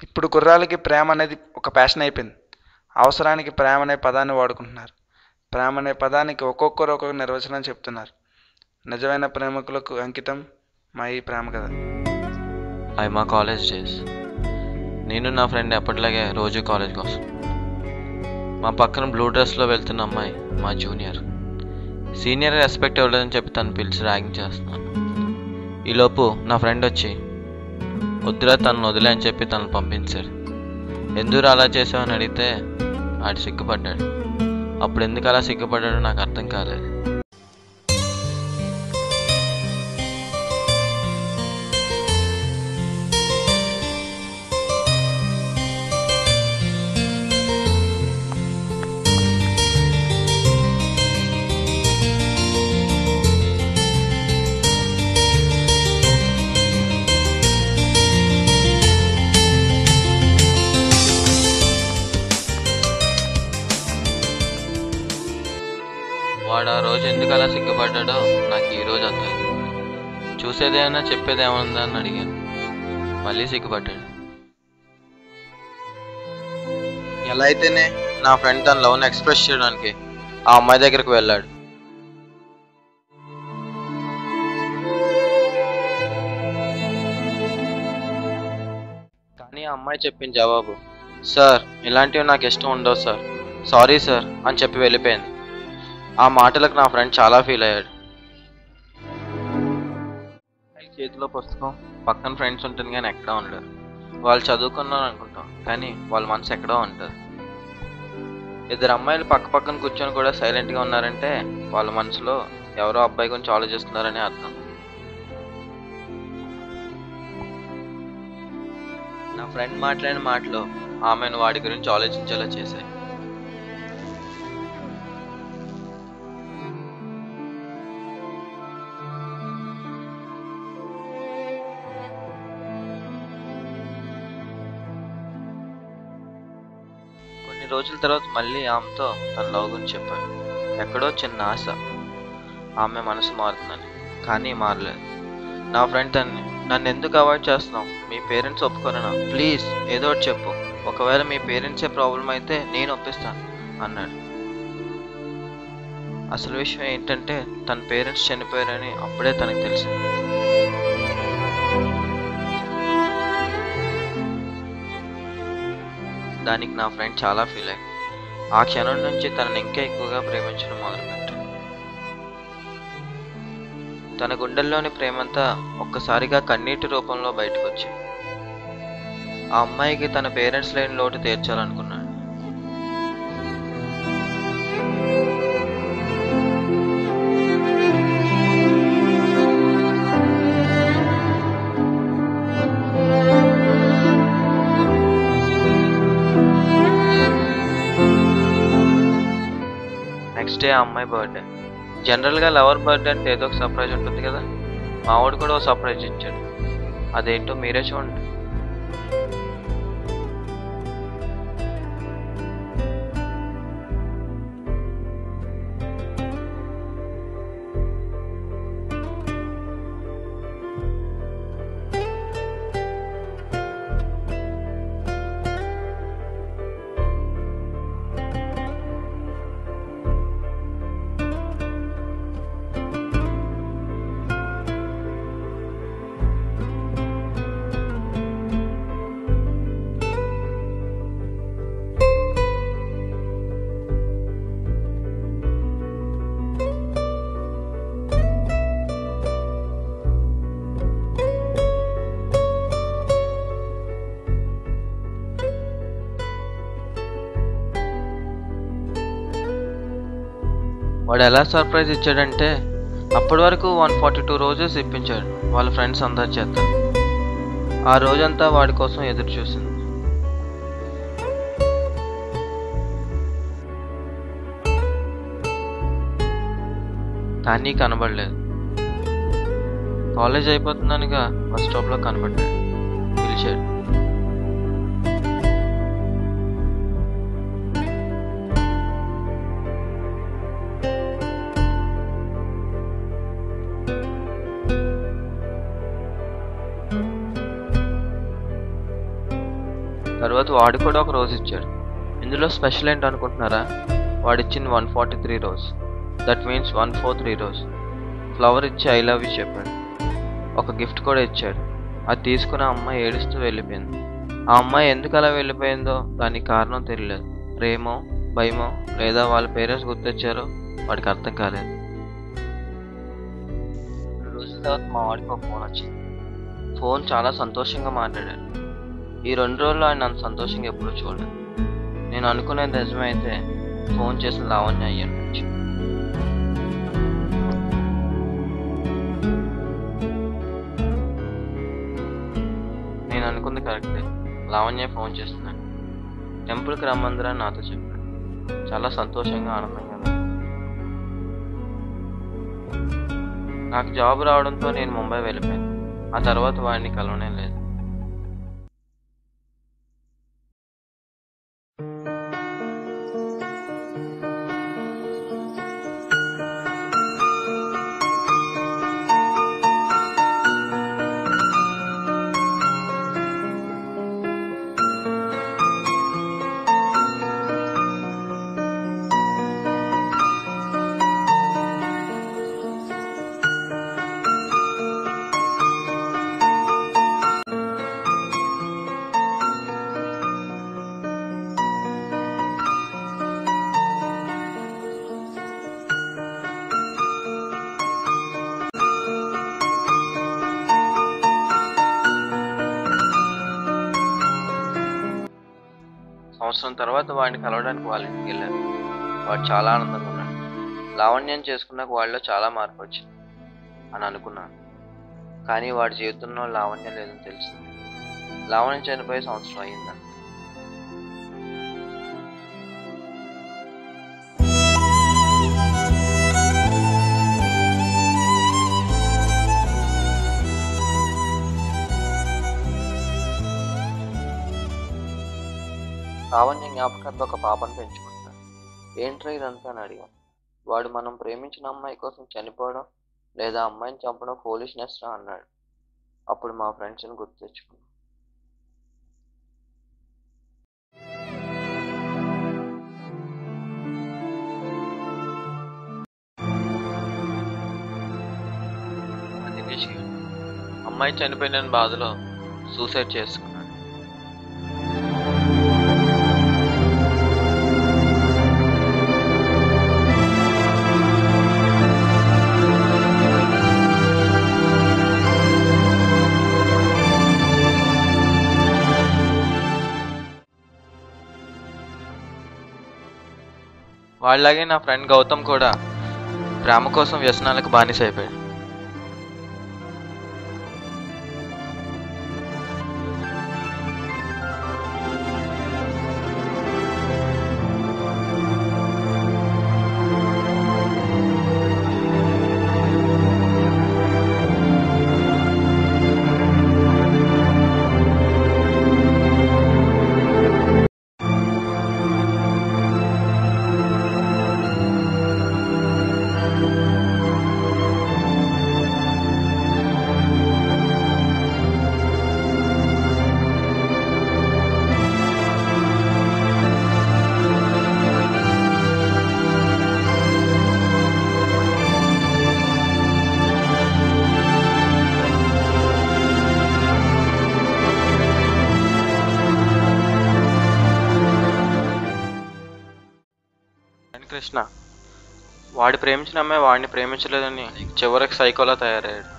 ఇప్పుడు కుర్రాళ్ళకి ప్రేమ అనేది ఒక ప్యాషన్ అయిపోయింది. అవసరానికి ప్రేమ అనే పదాన్ని వాడుకుంటున్నారు. ప్రేమ అనే పదానికి ఒక్కొక్కరు ఒక్కొక్క నిర్వచనం చెప్తున్నారు. నిజమైన ప్రేమికులకు అంకితం మా ఈ ప్రేమ కథ. అవి మా కాలేజ్ డేస్. నేను నా ఫ్రెండ్ ఎప్పటిలాగే రోజు కాలేజ్కి వస్తాం. మా పక్కన బ్లూ డ్రెస్లో వెళ్తున్న అమ్మాయి మా జూనియర్. సీనియర్ రెస్పెక్ట్ ఇవ్వలేదని చెప్పి తను పిలిచి ర్యాగింగ్ చేస్తున్నాను. ఈలోపు నా ఫ్రెండ్ వచ్చి వద్దురా తను వదిలే అని చెప్పి తను పంపించాడు. ఎందుకు అలా చేసావని అడిగితే ఆడు సిగ్గుపడ్డాడు. అప్పుడు ఎందుకు అలా సిగ్గుపడ్డాడో నాకు అర్థం కాలేదు. వాడు ఆ రోజు ఎందుకు అలా సిగ్గుపడ్డాడో నాకు ఈరోజు అర్థమైంది. చూసేదేమన్నా చెప్పేదేమన్నా అని అడిగాను. మళ్ళీ సిగ్గుపడ్డాడు. ఎలా అయితేనే నా ఫ్రెండ్ తన లవ్ని ఎక్స్ప్రెస్ చేయడానికి ఆ అమ్మాయి దగ్గరకు వెళ్ళాడు. కానీ ఆ అమ్మాయి చెప్పిన జవాబు, సార్ ఇలాంటివి నాకు ఇష్టం ఉండవు సార్, సారీ సార్ అని చెప్పి వెళ్ళిపోయింది. ఆ మాటలకు నా ఫ్రెండ్ చాలా ఫీల్ అయ్యాడు. చేతిలో పుస్తకం, పక్కన ఫ్రెండ్స్ ఉంటుంది కానీ ఎక్కడా ఉండరు. వాళ్ళు చదువుకున్నారు అనుకుంటాం కానీ వాళ్ళ మనసు ఎక్కడో ఉంటుంది. ఇద్దరు అమ్మాయిలు పక్క పక్కన కూర్చొని కూడా సైలెంట్గా ఉన్నారంటే వాళ్ళ మనసులో ఎవరో అబ్బాయి గురించి ఆలోచిస్తున్నారని అర్థం. నా ఫ్రెండ్ మాట్లాడిన మాటలు ఆమెను వాడి గురించి ఆలోచించేలా చేశాయి. కొన్ని రోజుల తర్వాత మళ్ళీ ఆమెతో తన లవ్ గురించి చెప్పాడు. ఎక్కడో చిన్న ఆశ ఆమె మనసు మారుతుందని, కానీ మారలేదు. నా ఫ్రెండ్ నన్ను ఎందుకు అవాయిడ్ చేస్తున్నావు, మీ పేరెంట్స్ ఒప్పుకోరేనా, ప్లీజ్ ఏదో ఒకటి చెప్పు, ఒకవేళ మీ పేరెంట్సే ప్రాబ్లం అయితే నేను ఒప్పిస్తాను అన్నాడు. అసలు విషయం ఏంటంటే తన పేరెంట్స్ చనిపోయారని అప్పుడే తనకు తెలిసింది. దానికి నా ఫ్రెండ్ చాలా ఫీల్ అయ్యి ఆ క్షణం నుంచి తనని ఇంకా ఎక్కువగా ప్రేమించడం మొదలుపెట్టాడు. తన గుండెల్లోని ప్రేమంతా ఒక్కసారిగా కన్నీటి రూపంలో బయటకు వచ్చింది. ఆ అమ్మాయికి తన పేరెంట్స్ లేని లోటు తీర్చాలనుకున్నాడు. నెక్స్ట్ డే ఆ అమ్మాయి బర్త్డే. జనరల్గా లవర్ బర్త్డే అంటే ఏదో ఒక సర్ప్రైజ్ ఉంటుంది కదా, మా వాడు కూడా ఒక సర్ప్రైజ్ ఇచ్చాడు. అదేంటో మీరే చూడండి. వాడు ఎలా సర్ప్రైజ్ ఇచ్చాడంటే అప్పటి వరకు 142 రోజెస్ ఇప్పించాడు వాళ్ళ ఫ్రెండ్స్ అందరి చేత. ఆ రోజంతా వాడి కోసం ఎదురు చూసింది. కానీ కనబడలేదు. కాలేజ్ అయిపోతుందనిగా బస్ స్టాప్లో కనబడ్డాడు. పిలిచాడు. తర్వాత వాడు కూడా ఒక రోజు ఇచ్చాడు. ఇందులో స్పెషల్ ఏంటి అనుకుంటున్నారా? వాడిచ్చింది 143 రోజు. దట్ మీన్స్ 143 రోజు. ఫ్లవర్ ఇచ్చి ఐ లవ్ యూ చెప్పాడు. ఒక గిఫ్ట్ కూడా ఇచ్చాడు. అది తీసుకుని ఆ అమ్మాయి ఏడుస్తూ వెళ్ళిపోయింది. ఆ అమ్మాయి ఎందుకు అలా వెళ్ళిపోయిందో దానికి కారణం తెలియలేదు. ప్రేమో, భయమో, లేదా వాళ్ళ పేరెంట్స్ గుర్తొచ్చారో వాడికి అర్థం కాలేదు. 2 రోజుల తర్వాత మా వాడికి ఒక ఫోన్ వచ్చింది. ఫోన్ చాలా సంతోషంగా మాట్లాడాడు. ఈ 2 రోజులు ఆయన అంత సంతోషంగా ఎప్పుడూ చూడలేదు. నేను అనుకునేది నిజమైతే ఫోన్ చేసిన లావణ్య అయ్యి ఉండొచ్చు. నేను అనుకుంది కరెక్టే. లావణ్య ఫోన్ చేస్తున్నాను. టెంపుల్కి రమ్మందరని నాతో చెప్పాడు. చాలా సంతోషంగా ఆనందంగా ఉంది. నాకు జాబ్ రావడంతో నేను ముంబై వెళ్ళిపోయాను. ఆ తర్వాత వాడిని కలవనే లేదు. సంవత్సరం తర్వాత వాడిని కలవడానికి వాళ్ళ ఇంటికి వెళ్ళాను. వాడు చాలా ఆనందంగా ఉన్నాడు. లావణ్యం చేసుకున్నాక వాళ్ళలో చాలా మార్పు వచ్చింది అని అనుకున్నాను. కానీ వాడి జీవితంలో లావణ్యం లేదని తెలిసింది. లావణ్యం చనిపోయి సంవత్సరం అయ్యిందని. లావణ్య జ్ఞాపకంతో ఒక పాపను పెంచుకుంటాడు. ఏంట్రా ఇదంతా అని అడిగాను. వాడు మనం ప్రేమించిన అమ్మాయి కోసం చనిపోవడం లేదా అమ్మాయిని చంపడం ఫోలిష్నెస్ రా అన్నాడు. అప్పుడు మా ఫ్రెండ్స్ని గుర్తు తెచ్చుకున్నాను. దినేష్ గారు అమ్మాయి చనిపోయిన బాధలో సూసైడ్ చేసుకున్నాడు. వాళ్ళలాగే నా ఫ్రెండ్ గౌతమ్ కూడా ప్రేమ కోసం వ్యసనాలకు బానిస అయిపోయాడు. చేసిన వాడి ప్రేమించిన అమ్మాయి వాడిని ప్రేమించలేదని చివరికి సైకోలా తయారయ్యాడు.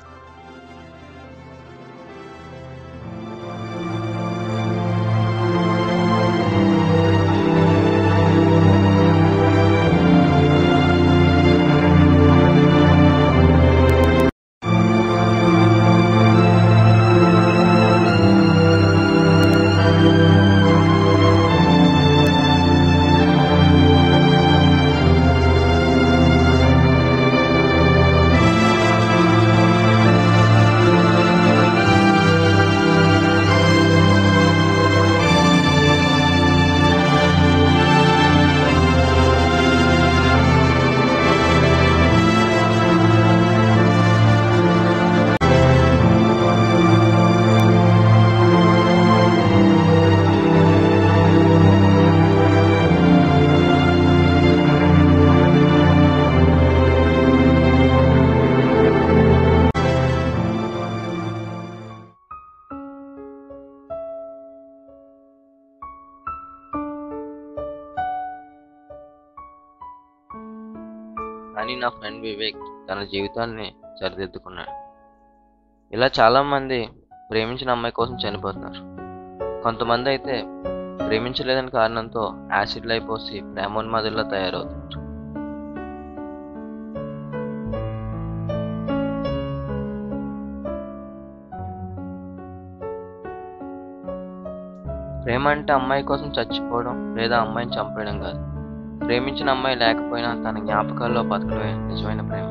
కానీ నా ఫ్రెండ్ వివేక్ తన జీవితాన్ని సరిదిద్దుకున్నాడు. ఇలా చాలామంది ప్రేమించిన అమ్మాయి కోసం చనిపోతున్నారు. కొంతమంది అయితే ప్రేమించలేదని కారణంతో యాసిడ్లు అయిపోసి ప్రేమోన్మాదుల్లా తయారవుతున్నారు. ప్రేమ అంటే అమ్మాయి కోసం చచ్చిపోవడం లేదా అమ్మాయిని చంపేయడం కాదు. ప్రేమించిన అమ్మాయి లేకపోయినా తన జ్ఞాపకాల్లో బతకడమే నిజమైన ప్రేమ.